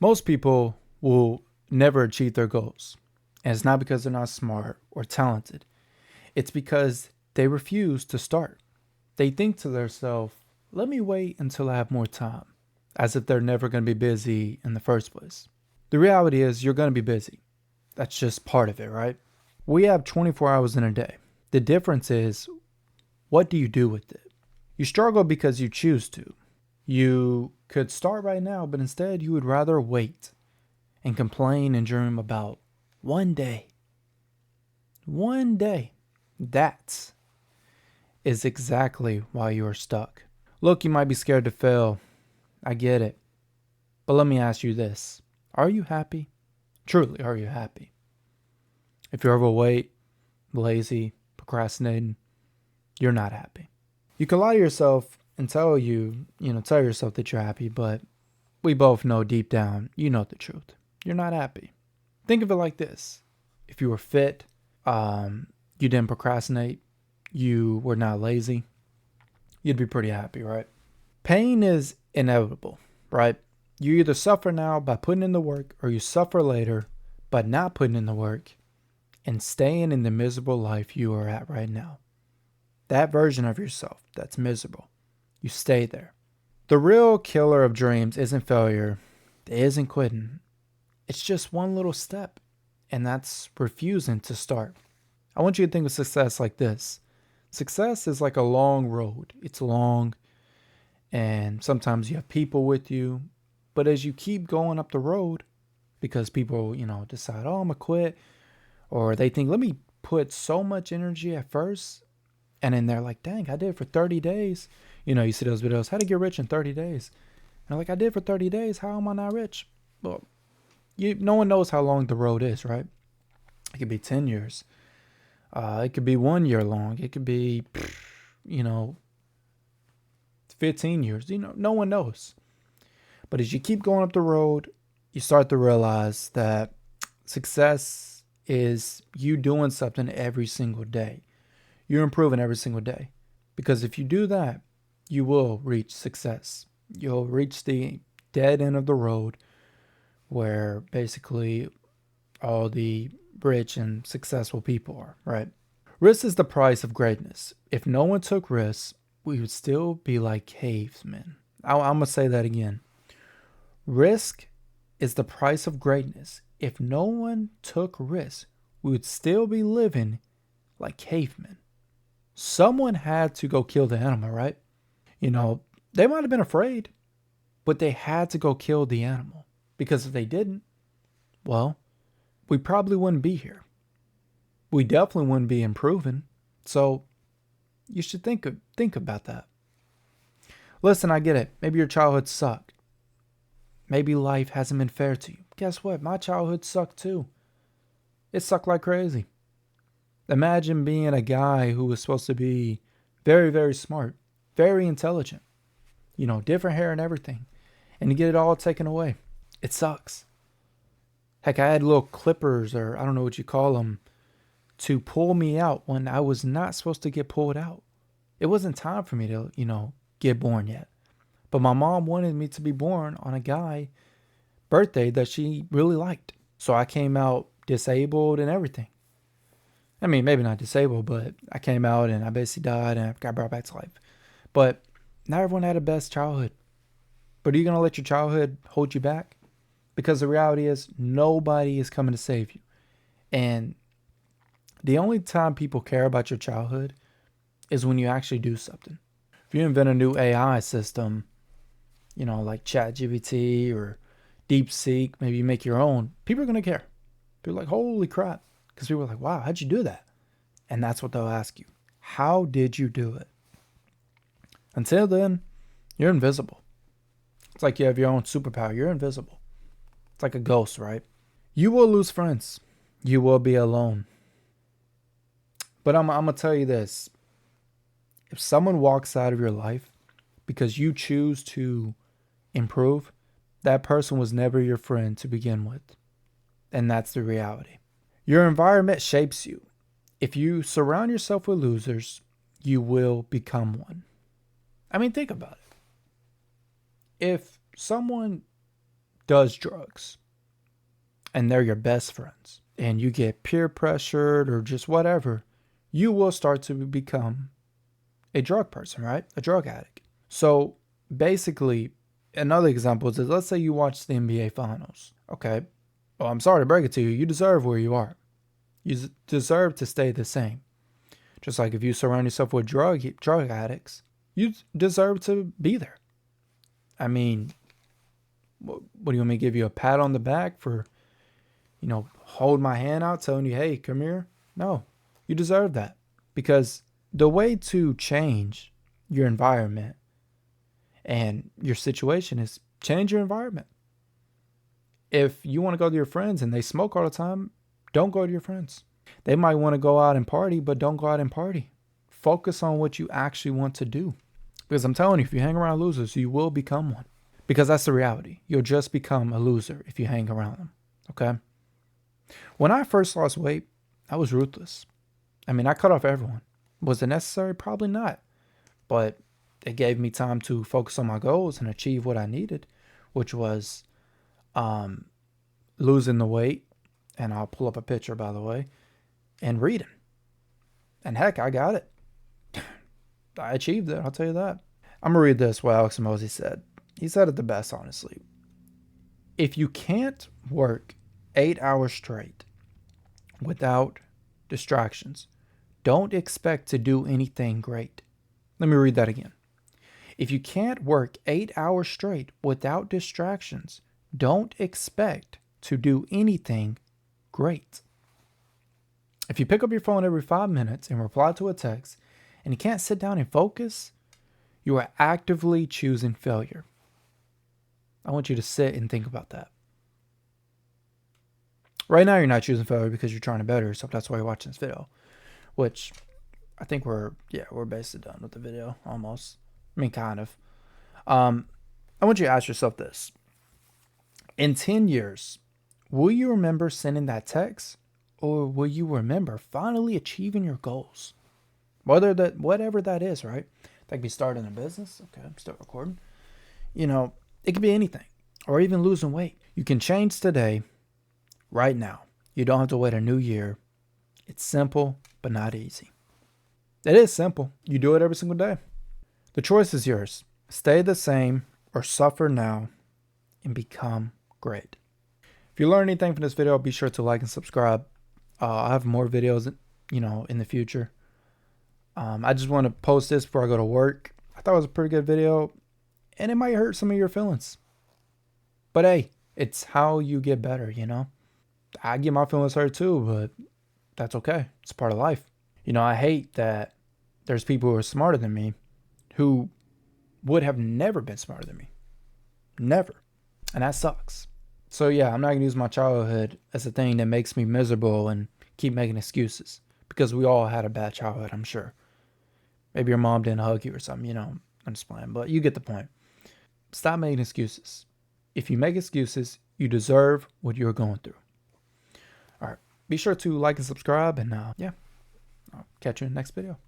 Most people will never achieve their goals. And it's not because they're not smart or talented. It's because they refuse to start. They think to themselves, let me wait until I have more time, as if they're never going to be busy in the first place. The reality is you're going to be busy. That's just part of it, right? We have 24 hours in a day. The difference is, what do you do with it? You struggle because you choose to. You could start right now, but instead you would rather wait and complain and dream about one day. One day. That is exactly why you are stuck. Look, you might be scared to fail. I get it. But let me ask you this. Are you happy? Truly, are you happy? If you're overweight, lazy, procrastinating, you're not happy. You can lie to yourself and tell yourself that you're happy, but we both know deep down, you know the truth. You're not happy. Think of it like this. If you were fit, you didn't procrastinate, you were not lazy, you'd be pretty happy, right? Pain is inevitable, right? You either suffer now by putting in the work, or you suffer later by not putting in the work and staying in the miserable life you are at right now. That version of yourself that's miserable, you stay there. The real killer of dreams isn't failure, it isn't quitting. It's just one little step, and that's refusing to start. I want you to think of success like this. Success is like a long road. It's long, and sometimes you have people with you. But as you keep going up the road, because people, decide, oh, I'm going to quit, or they think, let me put so much energy at first, and then they're like, dang, I did it for 30 days. You see those videos, how to get rich in 30 days. And they're like, I did it for 30 days. How am I not rich? Well, no one knows how long the road is, right? It could be 10 years. It could be 1 year long. It could be, 15 years. No one knows. But as you keep going up the road, you start to realize that success is you doing something every single day. You're improving every single day. Because if you do that, you will reach success. You'll reach the dead end of the road where basically all the rich and successful people are, right? Risk is the price of greatness. If no one took risks, we would still be like cavemen. I'm going to say that again. Risk is the price of greatness. If no one took risks, we would still be living like cavemen. Someone had to go kill the animal, right? They might have been afraid, but they had to go kill the animal. Because if they didn't, well, we probably wouldn't be here. We definitely wouldn't be improving. So you should think about that. Listen, I get it. Maybe your childhood sucked. Maybe life hasn't been fair to you. Guess what? My childhood sucked too. It sucked like crazy. Imagine being a guy who was supposed to be very, very smart, very intelligent, different hair and everything, and to get it all taken away. It sucks. Heck, I had little clippers, or I don't know what you call them, to pull me out when I was not supposed to get pulled out. It wasn't time for me to, get born yet. But my mom wanted me to be born on a guy birthday that she really liked. So I came out disabled and everything. I mean, maybe not disabled, but I came out and I basically died and I got brought back to life. But not everyone had a best childhood. But are you going to let your childhood hold you back? Because the reality is nobody is coming to save you. And the only time people care about your childhood is when you actually do something. If you invent a new AI system, like ChatGPT or DeepSeek, maybe you make your own, people are going to care. People are like, holy crap. Because people are like, wow, how'd you do that? And that's what they'll ask you. How did you do it? Until then, you're invisible. It's like you have your own superpower. You're invisible. It's like a ghost, right? You will lose friends. You will be alone. But I'm going to tell you this. If someone walks out of your life because you choose to improve, that person was never your friend to begin with. And that's the reality. Your environment shapes you. If you surround yourself with losers, you will become one. I mean, think about it. If someone does drugs and they're your best friends and you get peer pressured or just whatever, you will start to become a drug person, right? A drug addict. So basically, another example is, let's say you watch the NBA Finals, okay? Well, I'm sorry to break it to you. You deserve where you are. You deserve to stay the same. Just like if you surround yourself with drug addicts, you deserve to be there. I mean, what do you want me to give you a pat on the back for, hold my hand out telling you, hey, come here? No, you deserve that. Because the way to change your environment and your situation is change your environment. If you want to go to your friends and they smoke all the time, don't go to your friends. They might want to go out and party, but don't go out and party. Focus on what you actually want to do. Because I'm telling you, if you hang around losers, you will become one. Because that's the reality. You'll just become a loser if you hang around them. Okay? When I first lost weight, I was ruthless. I mean, I cut off everyone. Was it necessary? Probably not. But it gave me time to focus on my goals and achieve what I needed, which was losing the weight. And I'll pull up a picture, by the way, and reading. And heck, I got it. I achieved it, I'll tell you that. I'm going to read this, what Alex Hormozi said. He said it the best, honestly. If you can't work 8 hours straight without distractions, don't expect to do anything great. Let me read that again. If you can't work 8 hours straight without distractions, don't expect to do anything great. If you pick up your phone every 5 minutes and reply to a text, and you can't sit down and focus, you are actively choosing failure. I want you to sit and think about that. Right now, you're not choosing failure because you're trying to better yourself. That's why you're watching this video, which I think we're basically done with the video almost. I mean, kind of. I want you to ask yourself this. In 10 years, will you remember sending that text, or will you remember finally achieving your goals? Whatever that is, right? That could be starting a business. Okay, I'm still recording. It could be anything, or even losing weight. You can change today, right now. You don't have to wait a new year. It's simple, but not easy. It is simple. You do it every single day. The choice is yours. Stay the same or suffer now and become great. If you learned anything from this video, be sure to like and subscribe. I have more videos, in the future. I just want to post this before I go to work. I thought it was a pretty good video, and it might hurt some of your feelings. But hey, it's how you get better, I get my feelings hurt too, but that's okay. It's part of life. I hate that there's people who are smarter than me who would have never been smarter than me. Never. And that sucks. So yeah, I'm not going to use my childhood as a thing that makes me miserable and keep making excuses. Because we all had a bad childhood, I'm sure. Maybe your mom didn't hug you or something, I'm just playing. But you get the point. Stop making excuses. If you make excuses, you deserve what you're going through. All right. Be sure to like and subscribe. And I'll catch you in the next video.